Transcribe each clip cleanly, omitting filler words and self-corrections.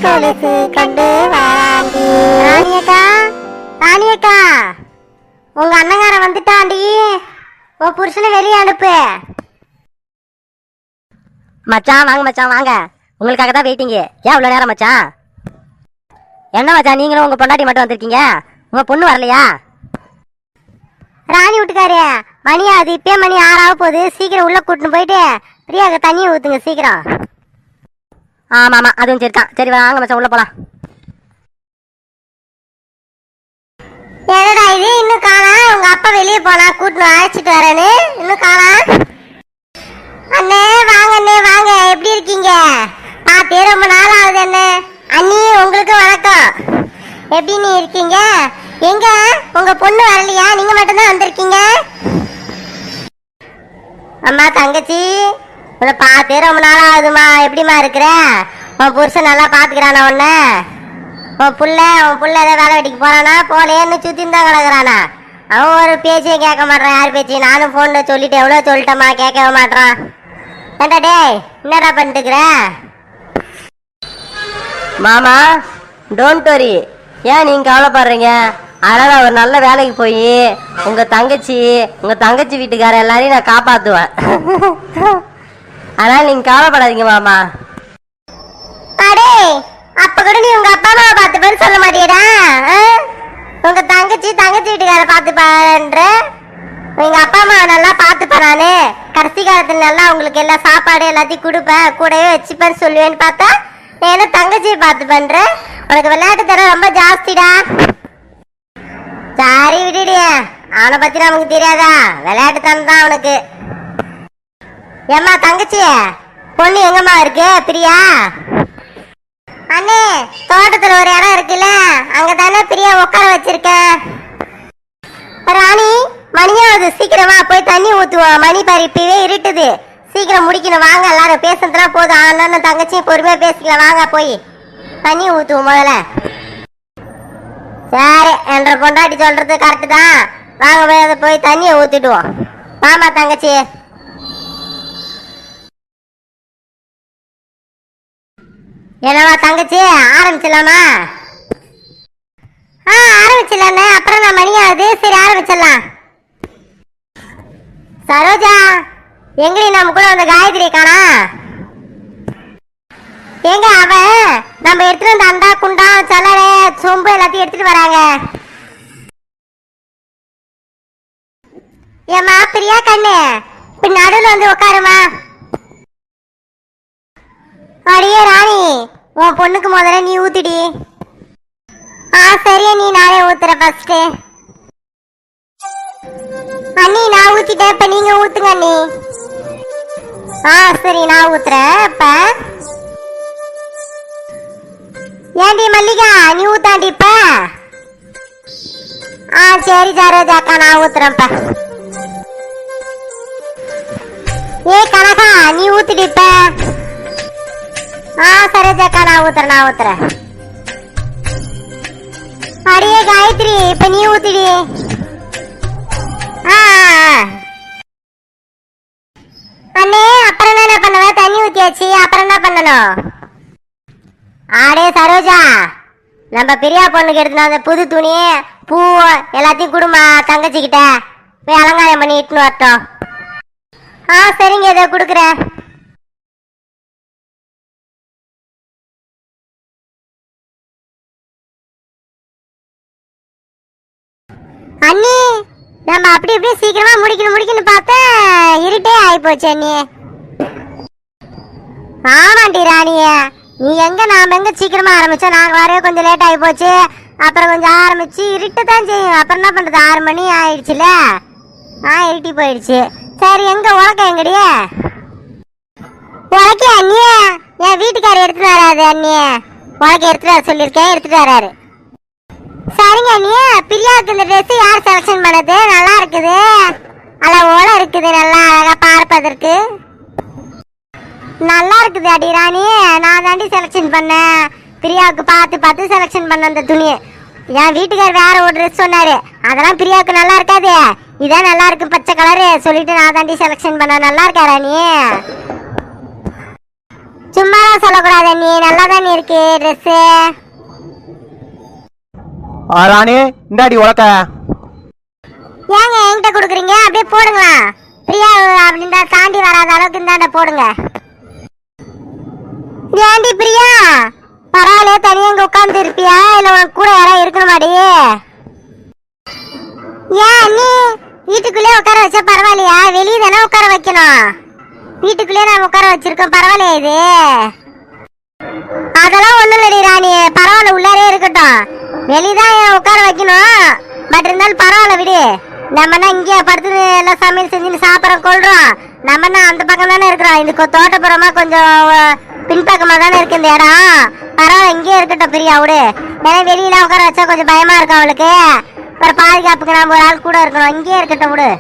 கொலுசு கொண்டு வாண்டி. ராணியக்கா, ராணியக்கா, உங்க அண்ணங்காரன் வந்துட்டாண்டி. உன் புருஷனை வெளியே அனுப்பு. மச்சான் வாங்க, மச்சான் வாங்க, உங்களுக்காக தான் வெயிட்டிங்க. ஏன் இவ்வளோ நேரம் மச்சான்? என்ன மச்சான், நீங்களும் உங்க பொண்டாட்டி மட்டும் வந்திருக்கீங்க, உங்க பொண்ணு வரலையா? ராணி வீட்டுக்காரு, மணி அது இப்பே மணி 6 ஆக போகுது. சீக்கிரம் உள்ள கூட்டின்னு போயிட்டு பிரியாக்கு தண்ணியை ஊத்துங்க சீக்கிரம். ஆமா ஆமா, அதுவும் சரி தான். சரி வாங்க மச்சான், உள்ள போலாம். என்னடா இது இன்னும் காணா? உங்க அப்பா வெளியே போனா கூட்டின்னு அழைச்சிட்டு வரேன்னு இன்னும் காணா. அண்ணே வாங்க, அண்ணே வாங்க, எப்படி இருக்கீங்க? பார்த்தே ரொம்ப நாள் ஆகுது அண்ணே. அண்ணி உங்களுக்கு வணக்கம். எப்படி நீ இருக்கீங்க? எங்க உங்க பொண்ணு வரலையா? நீங்க மட்டும்தான் வந்திருக்கீங்க. அம்மா தங்கச்சி, உன்னை பார்த்தே ரொம்ப நாள் ஆகுதுமா. எப்படிமா இருக்கிற? உன் புருஷன் நல்லா பாத்துக்கிறானா உன்ன? உன் புள்ள ஏதாவது வேலை வெட்டிக்கு போறானா? போலேன்னு சுத்தின்னு தான் கிடக்குறானா? அவன் ஒரு பேச்சையும் கேட்க மாட்டான். யார் பேச்சு? நானும் போன்ல சொல்லிட்டு எவ்வளோ சொல்லிட்டேம்மா, கேட்கவே மாட்டான். ஏண்டா டேய், என்னடா பண்ணிட்டுக்கிற? மாமா டோன்ட் வரி, ஏன் நீங்க கவலைப்படுறீங்க? அதனால ஒரு நல்ல வேலைக்கு போய் உங்க தங்கச்சி வீட்டுக்கார எல்லாரையும் நான் காப்பாத்துவேன். அதனால நீங்க கவலைப்படாதீங்க மாமா. அடே, அப்ப கூட நீ உங்க அப்பா அம்மாவை பார்த்து பேர் சொல்ல மாட்டியடா. உங்க தங்கச்சி வீட்டுக்கார பார்த்து பாருன்ற. எங்க அப்பா அம்மா நல்லா பார்த்துப்பேன் நானு. கடைசி காலத்துல நல்லா உங்களுக்கு எல்லா சாப்பாடு எல்லாத்தையும் கொடுப்பேன், கூடவே வச்சுப்பேன்னு சொல்லுவேன்னு பார்த்தா என்ன தங்கச்சியை பார்த்து பண்ற. உனக்கு விளையாட்டு தர ரொம்ப ஜாஸ்திடா. சரி விடுடிய, அவனை பத்தி நமக்கு தெரியாதா? விளையாட்டு தரம் தான் அவனுக்கு. ஏம்மா தங்கச்சி, பொண்ணு எங்கம்மா இருக்கு? பிரியா அண்ணே, தோட்டத்துல ஒரு இடம் இருக்குல்ல, அங்க தானே பிரியா உட்கார வச்சிருக்கேன். ராணி, மணியாவது, சீக்கிரமா போய் தண்ணி ஊத்துவோம். மணி பாரு இப்பவே இருட்டுது, சீக்கிரம் முடிக்கணும். வாங்க, எல்லாரும் பேசுறதுலாம் போதும். அண்ணன் தங்கச்சியும் பொறுமையா பேசிக்கலாம். வாங்க போய் தண்ணி ஊத்துவோம் முதல்ல. சரி, என்ற பொண்டாட்டி சொல்றது கரெக்டு தான். வாங்க போய் தண்ணியை ஊத்திடுவோம். வாமா தங்கச்சி. என்னவா தங்கச்சி, ஆரம்பிச்சிடலாமா? ஆரம்பிச்சிடலாண்ணே. அப்புறம் நான் மணியாவது. சரி ஆரம்பிச்சிடலாம். சரோஜா, எங்கடி நம்ம கூட வந்த காயத்ரி காணா? எங்க அவன்? நம்ம எடுத்துட்டு வந்த அண்டா குண்டா சலரை சொம்பு எல்லாத்தையும் எடுத்துட்டு வராங்க. ஏமா பிரியா கண்ணு, இப்ப நடுவில் வந்து உட்காருமா. அடியே ராணி, உன் பொண்ணுக்கு முதல்ல நீ ஊத்திடி. சரியா, நீ நானே ஊத்துற ஃபர்ஸ்ட். அண்ணி நான் ஊத்திட்டேன், இப்ப நீங்க ஊத்துங்க அண்ணி. சரி நான் ஊத்துறேன். இப்ப ஏண்டி மல்லிகா, நீ ஊத்தாண்டி இப்ப? சரி சரோஜாக்கா, நான் ஊத்துறேன்ப்ப. ஏ கனகா, நீ ஊத்திடி இப்ப. சரோஜாக்கா, நான் ஊத்துறேன். அடியே காயத்ரி, இப்ப நீ ஊத்திடி. அண்ணே, அப்புறம் என்ன பண்ணுவ? தண்ணி ஊத்தியாச்சு, அப்புறம் என்ன பண்ணணும்? ஆடே சரோஜா, நம்ம பிரியா பொண்ணுக்கு எடுத்துன அந்த புது துணி பூ எல்லாத்தையும் கொடுமா தங்கச்சி கிட்ட. போய் அலங்காரம் பண்ணி இட்டுன்னு வரட்டும். சரிங்க, இதை கொடுக்குறேன். அண்ணி, நம்ம அப்படி இப்படி சீக்கிரமா முடிக்கணும் பார்த்தா இருட்டே ஆகி போச்சு அண்ணி. ஆமாண்டி ராணிய, நீ எங்க நாம எங்க சீக்கிரமா ஆரம்பிச்சோம். நாங்க வரவே கொஞ்சம் லேட் ஆகி போச்சு. அப்புறம் கொஞ்சம் ஆரம்பிச்சு இருட்டு தான் செய்யும். அப்புறம் என்ன பண்றது, 6 மணி ஆயிடுச்சுல. இருட்டி போயிடுச்சு. சரி, எங்க உலக்க எங்கடிய? உலக்க அண்ணிய, என் வீட்டுக்காரர் எடுத்துட்டு வராது அண்ணிய. உலக்க எடுத்துட்டு வர சொல்லியிருக்கேன், எடுத்துட்டு வராரு. சரிங்க அண்ணிய, பிரியாவுக்கு இந்த ட்ரெஸ் யார் செலக்ஷன் பண்ணது? நல்லா இருக்குது, அளவோட இருக்குது, நல்லா அழகா பார்ப்பதற்கு நல்லா இருக்குது. அடி ராணி, நான் தாண்டி செலக்ஷன் பண்ணேன். பிரியாவுக்கு பார்த்து செலக்ஷன் பண்ண அந்த துணி. என் வீட்டுக்கார் வேற ஒரு ட்ரெஸ் சொன்னாரு, அதெல்லாம் பிரியாவுக்கு நல்லா இருக்காது, இதான் நல்லா இருக்கு பச்சை கலரு சொல்லிட்டு நான் தாண்டி செலக்ஷன் பண்ண. நல்லா இருக்கா ராணி? சும்மாலாம் சொல்லக்கூடாது நீ, நல்லா தானே இருக்கு ட்ரெஸ்ஸு. ராணி இந்தாடி உலக்க. ஏங்க என்கிட்ட கொடுக்குறீங்க? அப்படியே போடுங்களா. பிரியா அப்படின்றா தாண்டி வராத அளவுக்கு இந்தாண்ட போடுங்க. ஏண்டி பிரியா, பரவாயில்ல தனியா இங்க உட்காந்து இருப்பியா, இல்ல உனக்கு கூட யாராவது இருக்கணுமாடி? ஏன் நீ வீட்டுக்குள்ளே உட்கார வச்சா பரவாயில்லையா? வெளியே தானே உட்கார வைக்கணும். வீட்டுக்குள்ளேயே நாம உட்கார வச்சிருக்கோம், பரவாயில்லையா இது? அதெல்லாம் ஒண்ணும் இல்லடி ராணி, பரவாயில்ல உள்ளாரே இருக்கட்டும். வெளியதான் உட்கார வைக்கணும். பட் இருந்தாலும் பரவாயில்ல விடு. நம்மனா இங்கே படுத்து எல்லாம் சமையல் செஞ்சு சாப்பிட்றோம் கொள்றோம். நம்மனா அந்த பக்கம் தானே இருக்கிறோம். இது தோட்டப்புறமா கொஞ்சம் பின்பக்கமா தானே இருக்கு இந்த இடம். பரவாயில்ல இங்கேயே இருக்கட்டும் பிரியா விடு. ஏன்னா வெளியில உட்கார வச்சா கொஞ்சம் பயமா இருக்கும் அவளுக்கு. அப்புறம் பாதுகாப்புக்கு நம்ம ஒரு ஆள் கூட இருக்கணும். இங்கேயே இருக்கட்டும் விடு.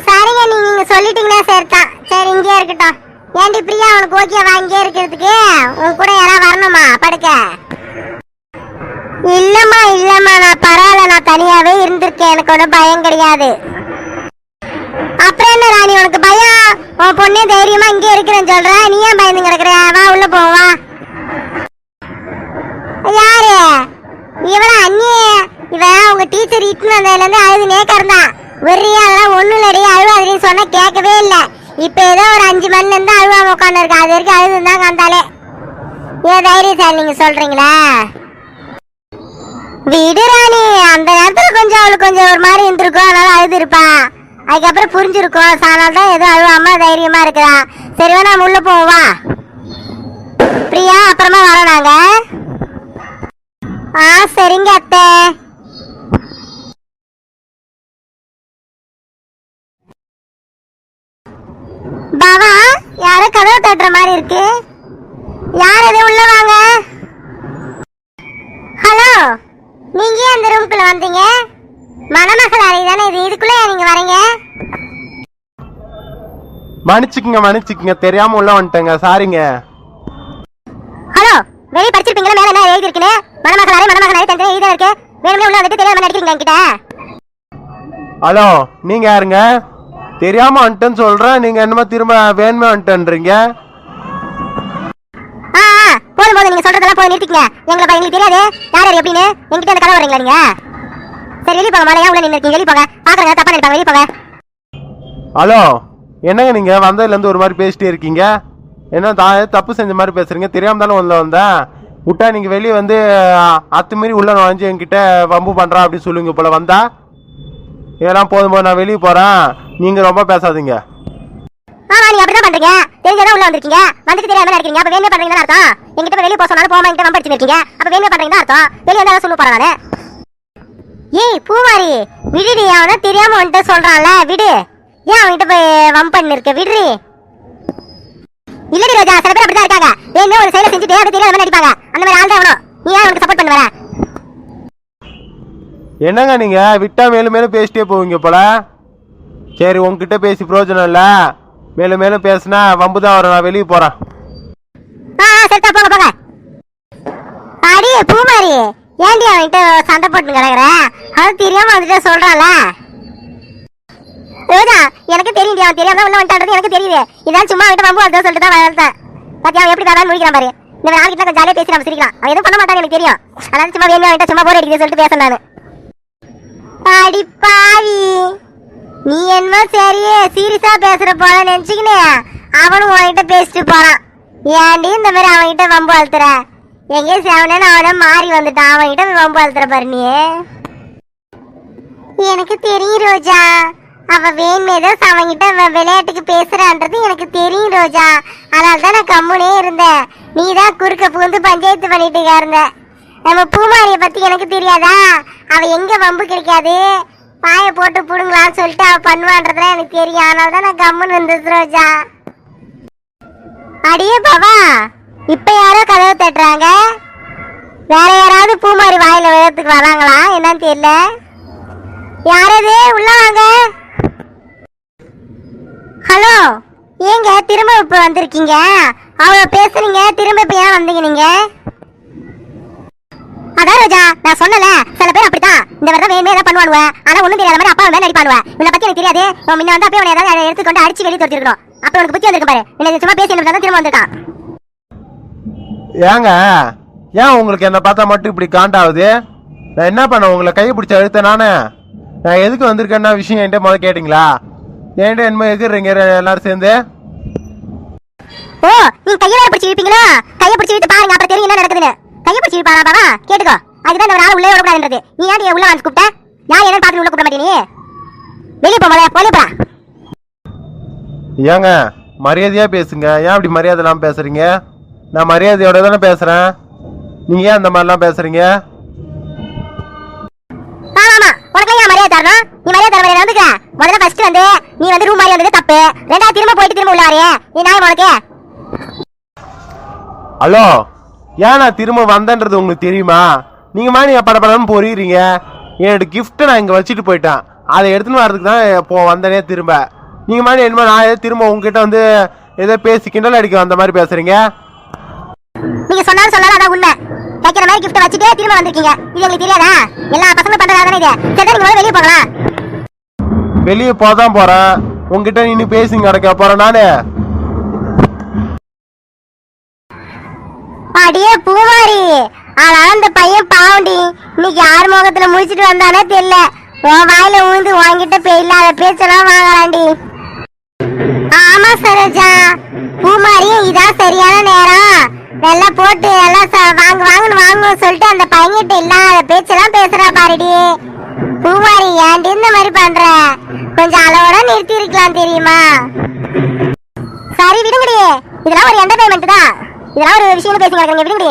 சரிங்க, நீங்க சொல்லிட்டீங்கன்னா சரிதான். சரி இங்கேயே இருக்கட்டும். ஏண்டி பிரியா, உனக்கு ஓகேவா இங்கே இருக்கிறதுக்கு? உன் கூட யாராவது வரணுமா படுக்க? இல்லம்மா இல்லம்மா, நான் பரவாயில்ல, நான் தனியாவே இருந்திருக்கேன். எனக்கு ஒன்றும் பயம் கிடையாது. அப்புறம் என்ன ராணி உனக்கு பயம்? உன் பொண்ணே தைரியமா இங்கே இருக்கிறேன்னு சொல்ற, நீ ஏன் பயந்து கிடக்குற? வா உள்ள போவா. யாரு இவளா? அண்ணியே இவ உங்க டீச்சர் இட்டுன்னு வந்ததுல இருந்து அழுது நேக்கறந்தான். வெறியா அதெல்லாம் ஒண்ணும் இல்லடி, அழுவாதுன்னு சொன்னா கேட்கவே இல்லை. இப்ப ஏதோ ஒரு 5 மணில இருந்து அழுவாம உட்காந்து இருக்கு. அது வரைக்கும் அழுதுதான் காந்தாலே. ஏன் தைரியசாலி நீங்க சொல்றீங்களா? விடு ராணி, அந்த நேரத்துல கொஞ்சம் அவளுக்கு கொஞ்சம் ஒரு மாதிரி இருந்திருக்கும், அதனால அழுது இருப்பா. அதுக்கப்புறம் புரிஞ்சிருக்கும், அதனால தான் எதுவும் அழுவாம தைரியமா இருக்கிறா. சரி நம்ம உள்ள போவா. பிரியா அப்புறமா வரோம் நாங்க. சரிங்க அத்தை. பாவா, யாரோ கதவை தட்டுற மாதிரி இருக்கு. யார் எதுவும் உள்ள வாங்க. ஹலோ, நீங்க ஏன் அந்த ரூம்குள்ள வந்தீங்க? மணமகள் அறை தானே இது, இதுக்குள்ள நீங்க வரீங்க? மன்னிச்சுக்குங்க, தெரியாம உள்ள வந்துட்டேங்க, சாரிங்க. ஹலோ, வெளிய படிச்சிருப்பீங்களா? மேல என்ன எழுதி இருக்குன்னு? மணமகள் அறை தனியா எழுதி இருக்கு. வேணுமே உள்ள வந்துட்டு தெரியாம நடிக்கிறீங்க என்கிட்ட. ஹலோ, நீங்க யாருங்க? தெரியாம வந்துட்டேன்னு சொல்றேன், நீங்க என்னமா திரும்ப வேணுமே வந்துட்டேன்றீங்க? போதும் நீங்க சொல்றதெல்லாம் போய் நிறுத்திக்கங்க. எங்களுக்கு தெரியாது யார் யார் எப்படின்னு. என்கிட்ட அந்த கதை வரீங்களா நீங்க? சரி வெளியே போங்க. மழையா உள்ள நின்று இருக்கீங்க, வெளியே போங்க. பாக்குறேங்க தப்பா நினைப்பாங்க, வெளியே போங்க. ஹலோ, என்னங்க நீங்க வந்ததுல இருந்து ஒரு மாதிரி பேசிட்டே இருக்கீங்க? என்ன தப்பு செஞ்ச மாதிரி பேசுறீங்க? தெரியாம தானே உள்ள வந்தேன். விட்டா நீங்க வெளியே வந்து அத்துமாரி உள்ள நுழைஞ்சு என்கிட்ட வம்பு பண்றா அப்படின்னு சொல்லுவீங்க போல. வந்தா இதெல்லாம் போதும், நான் வெளியே போறேன், நீங்க ரொம்ப பேசாதீங்க. ஆமா, நீங்க அப்படிதான் பண்றீங்க. தெரிஞ்சதா உள்ள வந்திருக்கீங்க, வந்துட்டு தெரியாம நினைக்கிறீங்க. அப்ப வேணுமே பண்றீங்கன்னு அர்த்தம். என்கிட்ட வெளியே போக சொன்னாலும் போமா, என்கிட்ட வம்படிச்சு இருக்கீங்க. அப்ப வேணுமே பண்றீங்கன்னு அர்த்தம். வெளியே வந்தா சொல்ல போறேன் நானு. ஏய் பூமாரி, விடுடி. அவன தெரியாம வந்துட்டு சொல்றான்ல, விடு. ஏன் அவன்கிட்ட போய் வம்பு பண்ணி இருக்க? விடுறி. இல்லடி ரோஜா, சில பேர் அப்படிதான் இருக்காங்க. வேணுமே ஒரு செயலை செஞ்சுட்டு அப்படி தெரியாத மாதிரி நடிப்பாங்க. அந்த மாதிரி ஆள் தான் அவனும். நீ ஏன் அவனுக்கு சப்போர்ட் பண்ண வர? என்னங்க நீங்க விட்டா மேலும் மேலும் பேசிட்டே போவீங்க போல. சரி, உங்ககிட்ட பேசி பிரயோஜனம் இல்ல. மேலும் மேலும் பேசினா வம்பு தான் வரும். நான் வெளியே போறேன். சரிதா, போங்க போங்க. அடி பூமாரி, ஏண்டி அவன்கிட்ட சண்டை போட்டு கிடக்குற? அவன் தெரியாம வந்துட்டு சொல்றான்ல. ரோஜா, எனக்கு தெரியும் அவன் தெரியாம உள்ள வந்துட்டான்றது எனக்கு தெரியுது. இதான் சும்மா அவன்கிட்ட வம்பு வந்து சொல்லிட்டு தான் வளர்த்தேன். பத்தி அவன் எப்படி தான் முடிக்கிறான் பாரு. இந்த நாளைக்கு கொஞ்சம் ஜாலியா பேசி நம்ம சிரிக்கலாம். அவன் எதுவும் பண்ண மாட்டான்னு எனக்கு தெரியும். அதாவது சும்மா வேணும் அவன்கிட்ட சும்மா போர் அடிக்குது சொல்லிட்டு பேச நானு. அடி பாவி, நீ என்ன சரியே சீரியஸா பேசுற போல நினைச்சுக்கினே அவனும் உன்கிட்ட பேசிட்டு போறான். ஏன்டி இந்த மாதிரி அவன்கிட்ட வம்பு அழுத்துற? எங்கே சேவனன்னு அவனை மாறி வந்துட்டான். அவன்கிட்ட வம்பு அழுத்துற பாரு நீ. எனக்கு தெரியும் ரோஜா, அவ வேணுமேதான் அவன்கிட்ட விளையாட்டுக்கு பேசுறான்றது எனக்கு தெரியும் ரோஜா. அதனால தான் நான் கம்முனே இருந்தேன். நீ தான் குறுக்க புகுந்து பஞ்சாயத்து பண்ணிட்டு இருந்த. நம்ம பூமாரியை பத்தி எனக்கு தெரியாதா? அவ எங்க வம்பு கிடைக்காது, பாய போட்டு புடுங்களான்னு சொல்லிட்டு அவ பண்ணுவான்றதுலாம் எனக்கு தெரியும். அதனால தான் நான் கம்முன்னு இருந்தது ரோஜா. அடியே பாவா, இப்ப யாரோ கதவு தட்டுறாங்க. வேற யாராவது பூமாரி வாயில விழத்துக்கு வராங்களா என்னன்னு தெரியல. யாரது? உள்ள வாங்க. ஹலோ, ஏங்க திரும்ப இப்ப வந்திருக்கீங்க? அவ்வளவு பேசுறீங்க, திரும்ப இப்ப ஏன் வந்தீங்க நீங்க? அதான் ரோஜா, நான் சொன்னல, சில பேர் அப்படித்தான். இந்த மாதிரி தான் வேணுமே ஏதாவது பண்ணுவானுவ. ஆனா ஒண்ணும் தெரியாத மாதிரி அப்பா மேல நடிப்பானுவ. உன்னை பத்தி எனக்கு தெரியாது. முன்ன வந்து அப்படியே ஏதாவது எடுத்துக்கொண்டு அடிச்சு வெளியே தொடுத்திருக்கணும். அப்ப உனக்கு புத்தி வந்திருக்கும் பாரு. என்ன சும்மா பேசி என்ன திரும்ப வந்திருக்கான். ஏங்க ஏன் உங்களுக்கு என்ன பார்த்தா மட்டும் இப்படி காண்டாகுது? நான் என்ன பண்ண உங்களை கையை பிடிச்ச அழுத்த நானே? நான் எதுக்கு வந்திருக்கேன்னா விஷயம் என்கிட்ட முதல்ல கேட்டிங்களா? என்கிட்ட என்ன எதிர்றீங்க எல்லாரும் சேர்ந்து? ஓ நீ கையை பிடிச்சி இழுப்பீங்களா? கையை பிடிச்சி இழுத்து பாருங்க, அப்புறம் தெரியும் என்ன நடக்குதுன்னு. கையை பிடிச்சி இழுப்பாரா பாவா? கேட்டுக்கோ. அதுதான் இந்த ஒரு ஆள் உள்ளே விடக்கூடாதுன்றது. நீ ஏன் உள்ள வந்து கூப்பிட்ட? யார் என்னன்னு பார்த்து உள்ள கூப்பிட மாட்டே நீ? வெளியே போல போலே போடா. ஏங்க மரியாதையா பேசுங்க. ஏன் அப்படி மரியாதை இல்லாம பேசுறீங்க? நான் மரியாதையோட தானே பேசுறேன். நீங்க ஏன் அந்த மாதிரிலாம் பேசுறீங்க? ஆமா உனக்கு ஏன் மரியாதை தரணும்? நீ மரியாதை தர மரியாதை வந்துக்க. முதல்ல ஃபர்ஸ்ட் வந்து நீ வந்து ரூம் மாதிரி வந்தது தப்பு. ரெண்டாவது திரும்ப போயிட்டு திரும்ப உள்ள வரையே நீ நாய் உனக்கு. ஹலோ, ஏன் நான் திரும்ப வந்தேன்றது உங்களுக்கு தெரியுமா? நீங்க மாதிரி படப்படன்னு பொறிறீங்க. என்னோட கிஃப்ட்டை நான் இங்க வச்சுட்டு போயிட்டேன். அதை எடுத்துன்னு வர்றதுக்கு தான் இப்போ வந்தனே திரும்ப. நீங்க மாதிரி என்ன நான் திரும்ப உங்ககிட்ட வந்து ஏதோ பேசி கிண்டல் அடிக்க வந்த மாதிரி பேசுறீங்க. நீங்க சொன்னாலும் சொன்னாலும் அதான் உண்மை. கேட்கிற மாதிரி கிஃப்ட் வச்சுட்டே திரும்ப வந்திருக்கீங்க. இது உங்களுக்கு தெரியாதா? எல்லா பசங்களும் பண்றதா தானே இது. சரி நீங்க வெளியே போகலாம். வெளியே போதான் போறேன். உங்ககிட்ட நீ பேசி நடக்க போறேன் நானு. அடியே பூமாரி, ஆனா அந்த பையன் பாவண்டி. இன்னைக்கு யார் முகத்துல முடிச்சிட்டு வந்தானே தெரியல. உன் வாயில ஊந்து வாங்கிட்ட இல்லாத பேச்செல்லாம் வாங்கலாண்டி. ஆமா சரோஜா, பூமாரியும் இதான் சரியான நேரம். நல்லா போட்டு எல்லாம் வாங்கன்னு வாங்கன்னு சொல்லிட்டு அந்த பையன்கிட்ட இல்லாத பேச்செல்லாம் பேசுறா பாருடி. பூமாரி ஏன்டி இந்த மாதிரி பண்ற? கொஞ்சம் அளவோட நிறுத்தி இருக்கலாம் தெரியுமா? சரி விடுங்கடி, இதெல்லாம் ஒரு என்டர்டைன்மெண்ட் தான். இதெல்லாம் ஒரு விஷயம் பேசி விடுங்கடி.